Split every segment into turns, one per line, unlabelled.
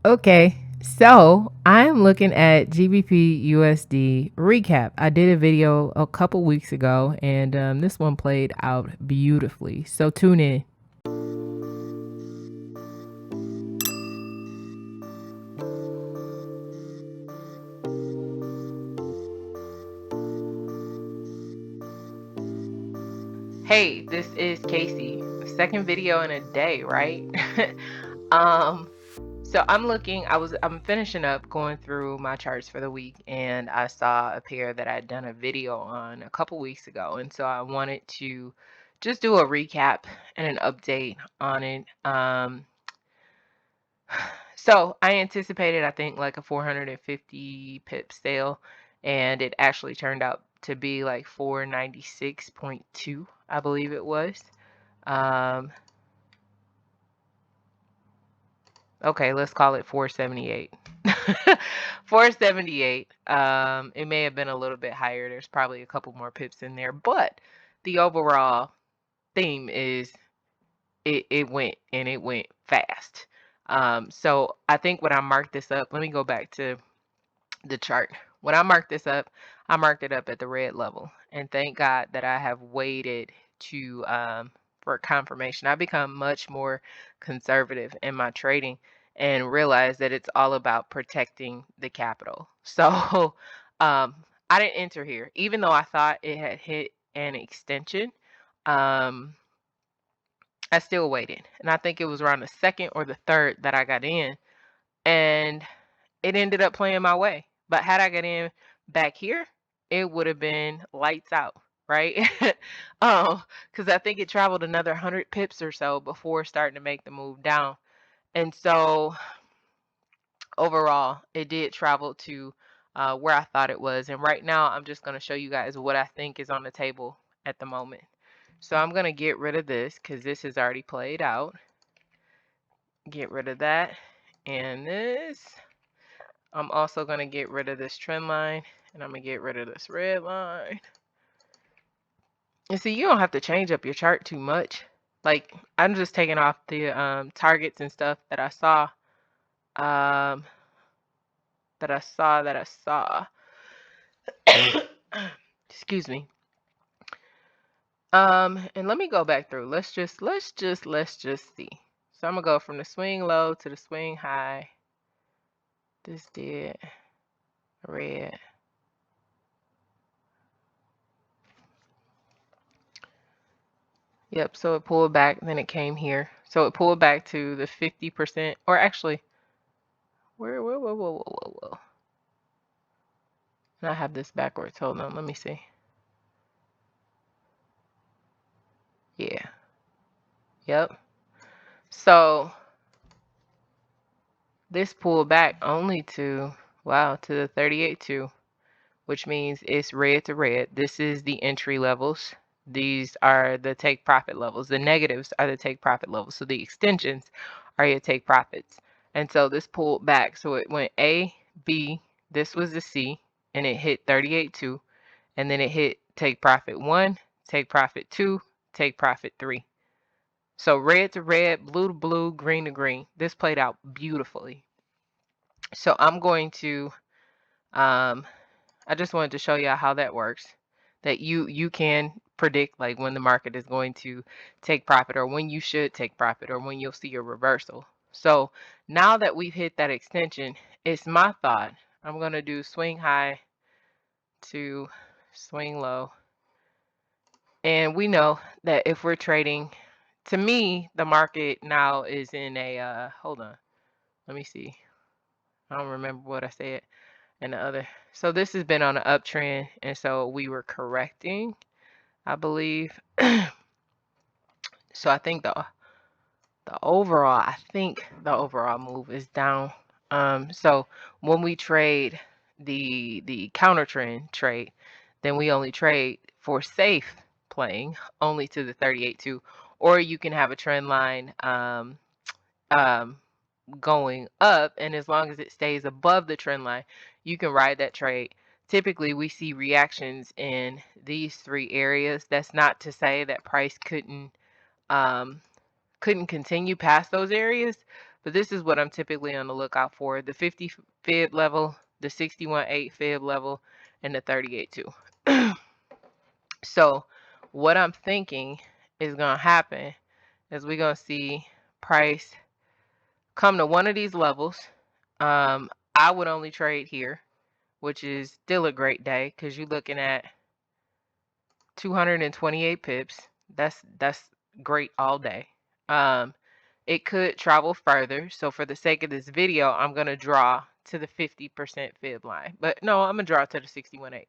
Okay, so I'm looking at GBP recap. I did a video a couple weeks ago, and this one played out beautifully. So tune in. Hey, this is Casey. Second video in a day, right? um, so I'm finishing up going through my charts for the week, and I saw a pair that I'd done a video on a couple weeks ago, and so I wanted to just do a recap and an update on it. So I anticipated, I think, like a 450 pip sale, and it actually turned out to be like 496.2, I believe it was. Okay, let's call it 478. 478. It may have been a little bit higher. There's probably a couple more pips in there, but the overall theme is it went, and it went fast. So I think when I marked this up, let me go back to the chart. When I marked this up, I marked it up at the red level, and thank God that I have waited to for confirmation. I become much more conservative in my trading and realize that it's all about protecting the capital. So I didn't enter here, even though I thought it had hit an extension. Um, I still waited, and I think it was around the second or the third that I got in, and it ended up playing my way. But had I got in back here, it would have been lights out, right? Because I think it traveled another 100 pips or so before starting to make the move down. And so overall, it did travel to where I thought it was. And right now, I'm just going to show you guys what I think is on the table at the moment. So I'm going to get rid of this because this has already played out. Get rid of that and this. I'm also going to get rid of this trend line, and I'm going to get rid of this red line. And see, you don't have to change up your chart too much. Like, I'm just taking off the targets and stuff that I saw. That I saw. Excuse me. And let me go back through. Let's just see. So I'm gonna go from the swing low to the swing high. This did red. Yep, so it pulled back, then it came here. So it pulled back to the 50%, or actually, whoa. And I have this backwards. Hold on, let me see. Yeah. Yep. So this pulled back only to, wow, to the 38.2, which means it's red to red. This is the entry levels. These are the take profit levels. The negatives are the take profit levels. So the extensions are your take profits. And so this pulled back. So it went A, B, this was the C, and it hit 38.2. And then it hit take profit 1, take profit 2, take profit 3. So red to red, blue to blue, green to green. This played out beautifully. So I'm going to, I just wanted to show you how that works. That you can predict like when the market is going to take profit, or when you should take profit, or when you'll see a reversal. So now that we've hit that extension, it's my thought I'm going to do swing high to swing low. And we know that if we're trading, to me, the market now is in a, hold on, let me see. I don't remember what I said in the other. So this has been on an uptrend, and so we were correcting, I believe. So I think the overall move is down. So when we trade the counter trend trade, then we only trade for safe playing only to the 38.2, or you can have a trend line going up, and as long as it stays above the trend line, you can ride that trade. Typically, we see reactions in these three areas. That's not to say that price couldn't continue past those areas, but this is what I'm typically on the lookout for: the 50 fib level, the 61.8 fib level, and the 38.2. So what I'm thinking is going to happen is we're going to see price come to one of these levels. I would only trade here, which is still a great day because you're looking at 228 pips. That's great all day. It could travel further. So for the sake of this video, I'm going to draw to the 50% fib line. But no, I'm going to draw to the 61.8.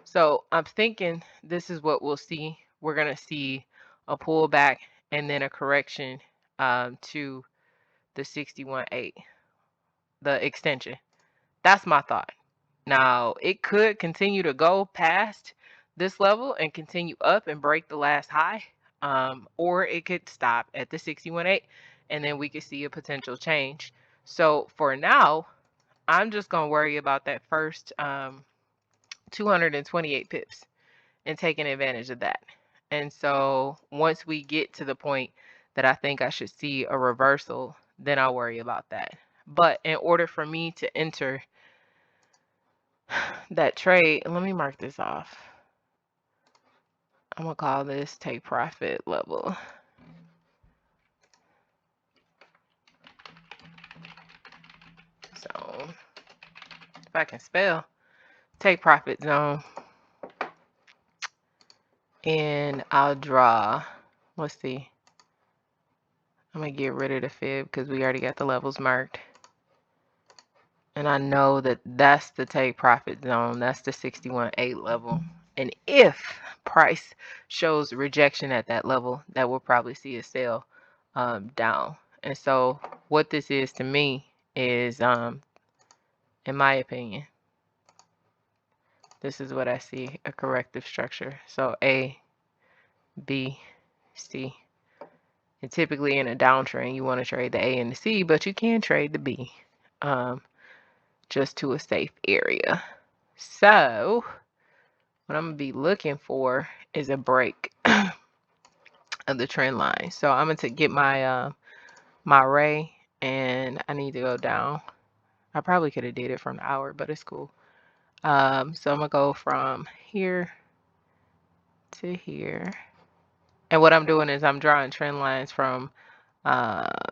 So I'm thinking this is what we'll see. We're going to see a pullback and then a correction to the 61.8, the extension. That's my thought. Now, it could continue to go past this level and continue up and break the last high, or it could stop at the 61.8 and then we could see a potential change. So for now, I'm just going to worry about that first 228 pips and taking advantage of that. And so once we get to the point that I think I should see a reversal, then I'll worry about that. But in order for me to enter that trade, let me mark this off. I'm going to call this take profit level. So if I can spell, take profit zone. And I'll draw, let's see. I'm going to get rid of the fib because we already got the levels marked. And I know that that's the take profit zone. That's the 61.8 level. And if price shows rejection at that level, that will probably see a sell down. And so what this is to me is, in my opinion, this is what I see, a corrective structure. So A, B, C. And typically in a downtrend, you want to trade the A and the C, but you can trade the B just to a safe area. So what I'm going to be looking for is a break of the trend line. So I'm going to get my my ray, and I need to go down. I probably could have did it from the hour, but it's cool. So I'm going to go from here to here. And what I'm doing is I'm drawing trend lines from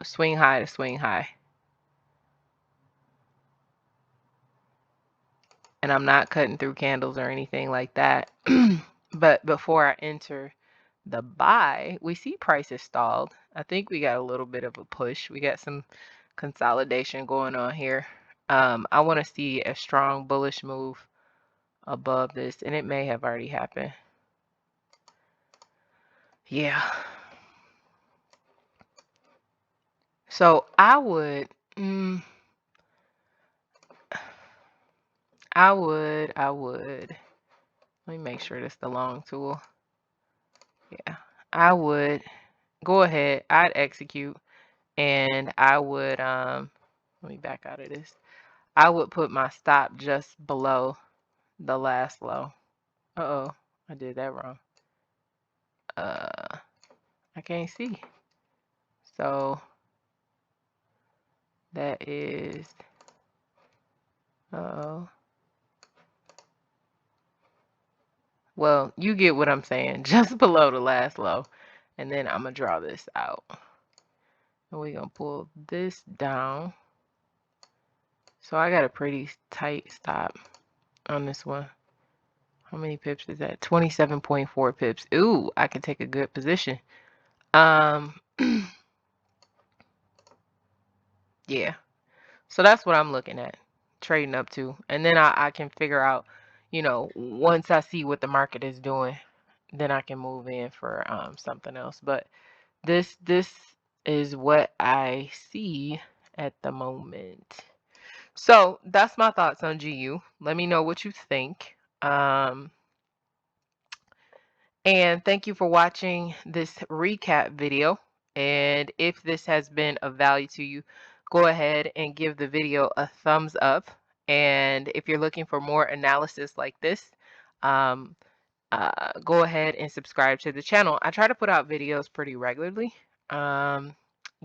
swing high to swing high. And I'm not cutting through candles or anything like that. But before I enter the buy, we see prices stalled. I think we got a little bit of a push. We got some consolidation going on here. I want to see a strong bullish move above this, and it may have already happened. Yeah. So I would, let me make sure that's the long tool. Yeah, I would go ahead, I'd execute, and I would, let me back out of this. I would put my stop just below the last low. Uh-oh, I did that wrong. I can't see. So that is, uh-oh. Well, you get what I'm saying, just below the last low. And then I'm going to draw this out. And we're going to pull this down. So I got a pretty tight stop on this one. How many pips is that? 27.4 pips. Ooh, I can take a good position. Yeah. So that's what I'm looking at, trading up to. And then I can figure out, you know, once I see what the market is doing, then I can move in for something else. But this is what I see at the moment. So that's my thoughts on GU. Let me know what you think. And thank you for watching this recap video. And if this has been of value to you, go ahead and give the video a thumbs up. And if you're looking for more analysis like this, go ahead and subscribe to the channel. I try to put out videos pretty regularly.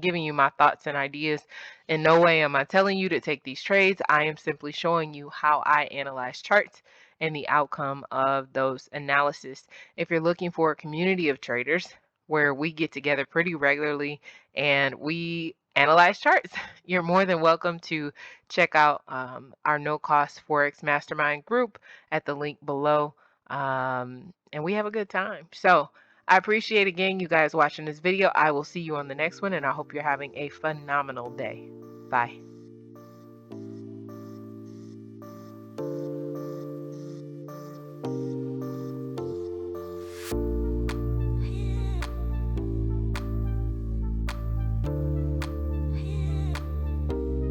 giving you my thoughts and ideas. In no way am I telling you to take these trades. I am simply showing you how I analyze charts and the outcome of those analysis. If you're looking for a community of traders where we get together pretty regularly and we analyze charts, you're more than welcome to check out our no-cost Forex Mastermind group at the link below. And we have a good time. So I appreciate again you guys watching this video. I will see you on the next one, and I hope you're having a phenomenal day. Bye.